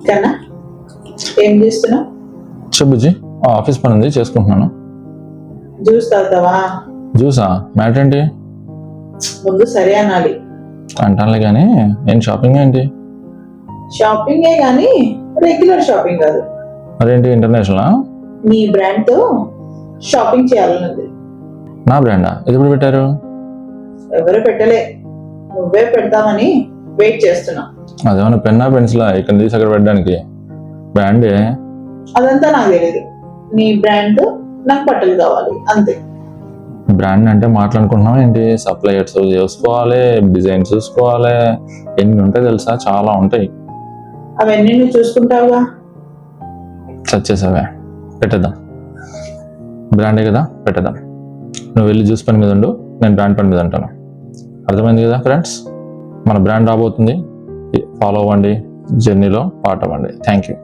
కన్నా ఏం చేస్తున్నావు? చెబుజీ ఆఫీస్ పని ఉంది చేసుకుంటున్నాను. జ్యూస్ తాగుతావా? జ్యూసా? మ్యాటర్ ఏంటి? ముందు సరే అనాలి. అంటానులే కానీ ఏం షాపింగ్ ఏంటి? షాపింగే కానీ రెగ్యులర్ షాపింగ్ కాదు. మరేంటి ఇంటర్నేషనలా? నీ బ్రాండ్ తో షాపింగ్ చేయాలన్నది. నా బ్రాండా? ఇది ఎప్పుడు పెట్టారు? ఎవరు పెట్టలే, నువ్వే పెడతామని వెయిట్ చేస్తున్నా. అదేమన్నా పెన్నా పెన్సిలా ఇక్కడ తీసి అక్కడ పెట్టడానికి? బ్రాండే. అదంతా నాకు తెలియదు. నీ బ్రాండ్ నాకు బట్టలు కావాలి అంతే. బ్రాండ్ అంటే మాట్లాడుకుంటున్నాం ఏంటి? సప్లయర్స్ చూసుకోవాలి, డిజైన్ చూసుకోవాలి, ఎన్ని ఉంటాయి తెలుసా? చాలా ఉంటాయి. అవన్నీ నువ్వు చూసుకుంటావుగా. చచ్చేసావే. పెట్టేద్దాం. బ్రాండే కదా, పెట్టేద్దాం. నువ్వు వెళ్ళి జ్యూస్ పని మీద ఉండు, నేను బ్రాండ్ పని మీద ఉంటాను. అర్థమైంది కదా ఫ్రెండ్స్? మన బ్రాండ్ రాబోతుంది, ఫాలో అవ్వండి, జర్నీలో పార్ట్ అవ్వండి. Thank you.